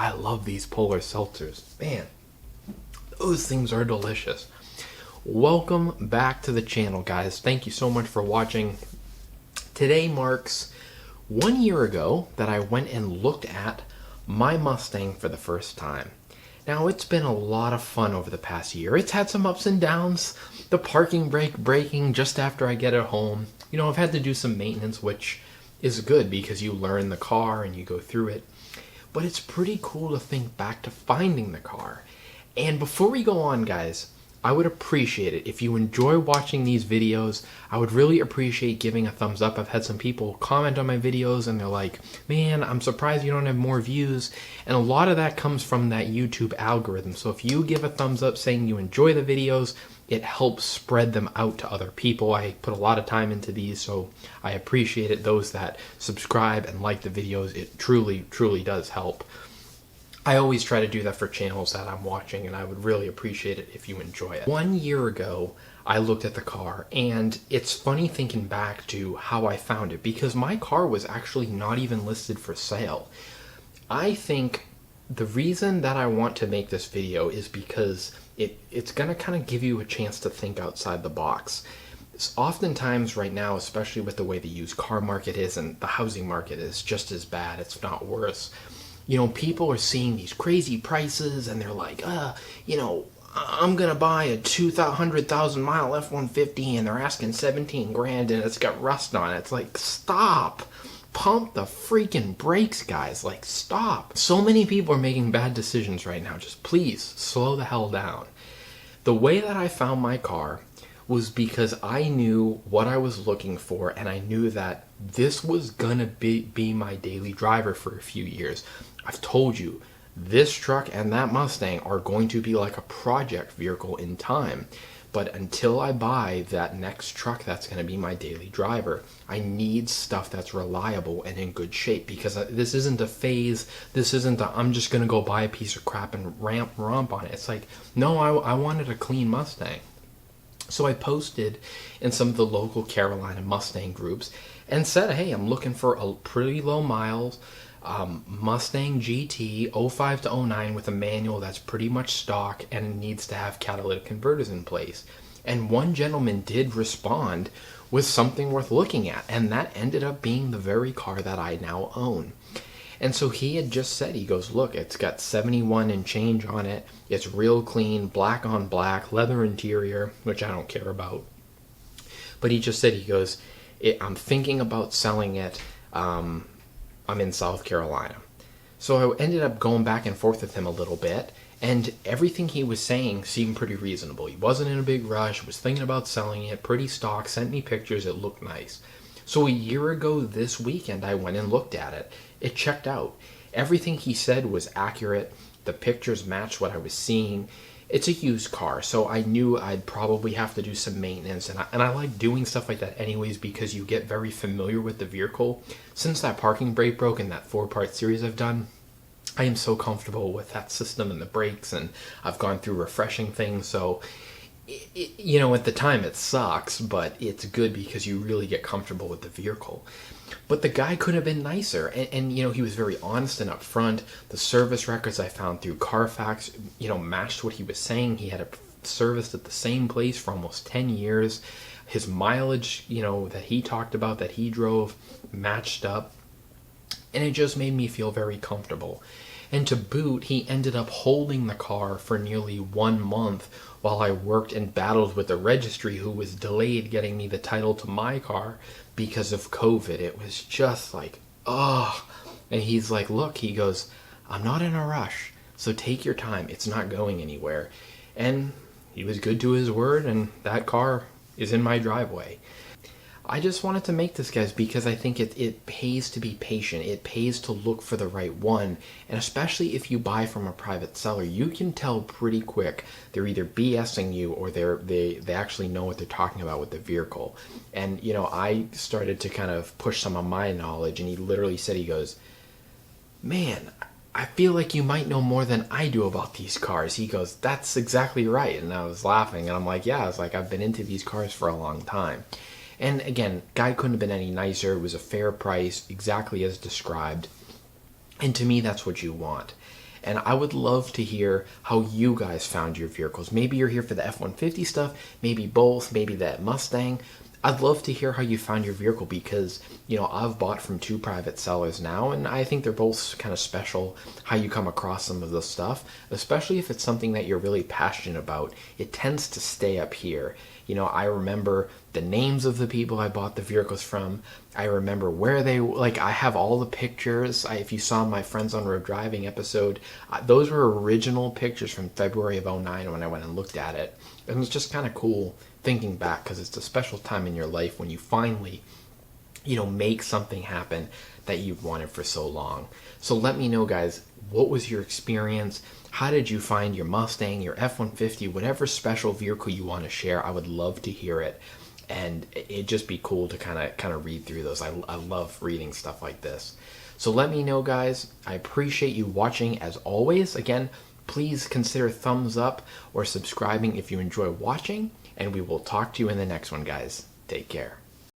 I love these polar seltzers. Man, those things are delicious. Welcome back to the channel, guys. Thank you so much for watching. Today marks 1 year ago that I went and looked at my Mustang for the first time. Now, it's been a lot of fun over the past year. It's had some ups and downs. The parking brake breaking just after I get it home. You know, I've had to do some maintenance, which is good because you learn the car and you go through it. But it's pretty cool to think back to finding the car. And before we go on, guys, I would appreciate it if you enjoy watching these videos. I would really appreciate giving a thumbs up. I've had some people comment on my videos and they're like, man, I'm surprised you don't have more views. And a lot of that comes from that YouTube algorithm. So if you give a thumbs up saying you enjoy the videos, it helps spread them out to other people. I put a lot of time into these, so I appreciate it. Those that subscribe and like the videos, it truly, truly does help. I always try to do that for channels that I'm watching, and I would really appreciate it if you enjoy it. 1 year ago, I looked at the car, and it's funny thinking back to how I found it, because my car was actually not even listed for sale. I think the reason that I want to make this video is because it's going to kind of give you a chance to think outside the box. It's oftentimes right now, especially with the way the used car market is, and the housing market is just as bad, it's not worse. You know, people are seeing these crazy prices and they're like, you know, I'm going to buy a 200,000 mile F-150 and they're asking 17 grand and it's got rust on it. It's like, stop. Pump the freaking brakes, guys. Like, stop. So many people are making bad decisions right now. Just please slow the hell down. The way that I found my car was because I knew what I was looking for, and I knew that this was gonna be my daily driver for a few years. I've told you, this truck and that Mustang are going to be like a project vehicle in time. But until I buy that next truck that's going to be my daily driver, I need stuff that's reliable and in good shape, because this isn't a phase. This isn't a, I'm just going to go buy a piece of crap and romp on it. It's like, no, I wanted a clean Mustang. So I posted in some of the local Carolina Mustang groups and said, hey, I'm looking for a pretty low miles Mustang GT 05 to 09 with a manual that's pretty much stock and needs to have catalytic converters in place. And one gentleman did respond with something worth looking at, and that ended up being the very car that I now own. And so he had just said, he goes, look, it's got 71 and change on it. It's real clean, black on black, leather interior, which I don't care about. But he just said, he goes, I'm thinking about selling it. I'm in South Carolina. So I ended up going back and forth with him a little bit, and everything he was saying seemed pretty reasonable. He wasn't in a big rush, was thinking about selling it, pretty stock, sent me pictures, it looked nice. So a year ago this weekend, I went and looked at it. It checked out. Everything he said was accurate. The pictures matched what I was seeing. It's a used car, so I knew I'd probably have to do some maintenance, and I like doing stuff like that anyways because you get very familiar with the vehicle. Since that parking brake broke in that 4-part series I've done, I am so comfortable with that system and the brakes, and I've gone through refreshing things, so you know, at the time it sucks, but it's good because you really get comfortable with the vehicle. But the guy couldn't have been nicer, and you know, he was very honest and upfront. The service records I found through Carfax, you know, matched what he was saying. He had it serviced at the same place for almost 10 years. His mileage, you know, that he talked about, that he drove, matched up, and it just made me feel very comfortable. And to boot, he ended up holding the car for nearly 1 month while I worked and battled with the registry, who was delayed getting me the title to my car because of COVID. It was just like, oh. And he's like, look, he goes, I'm not in a rush, so take your time. It's not going anywhere. And he was good to his word, and that car is in my driveway. I just wanted to make this, guys, because I think it pays to be patient. It pays to look for the right one. And especially if you buy from a private seller, you can tell pretty quick they're either BSing you or they actually know what they're talking about with the vehicle. And, you know, I started to kind of push some of my knowledge, and he literally said, he goes, man, I feel like you might know more than I do about these cars. He goes, that's exactly right. And I was laughing, and I'm like, yeah, I was like, I've been into these cars for a long time. And again, guy couldn't have been any nicer. It was a fair price, exactly as described. And to me, that's what you want. And I would love to hear how you guys found your vehicles. Maybe you're here for the F-150 stuff, maybe both, maybe that Mustang. I'd love to hear how you found your vehicle because, you know, I've bought from 2 private sellers now, and I think they're both kind of special how you come across some of the stuff, especially if it's something that you're really passionate about. It tends to stay up here. You know, I remember the names of the people I bought the vehicles from. I remember where they, like, I have all the pictures. If you saw my Friends on Road Driving episode, those were original pictures from February of '09 when I went and looked at it. And it was just kind of cool thinking back because it's a special time in your life when you finally, you know, make something happen that you've wanted for so long. So let me know, guys, what was your experience? How did you find your Mustang, your F-150, whatever special vehicle you want to share? I would love to hear it. And it'd just be cool to kind of read through those. I love reading stuff like this. So let me know, guys. I appreciate you watching as always. Again, please consider thumbs up or subscribing if you enjoy watching. And we will talk to you in the next one, guys. Take care.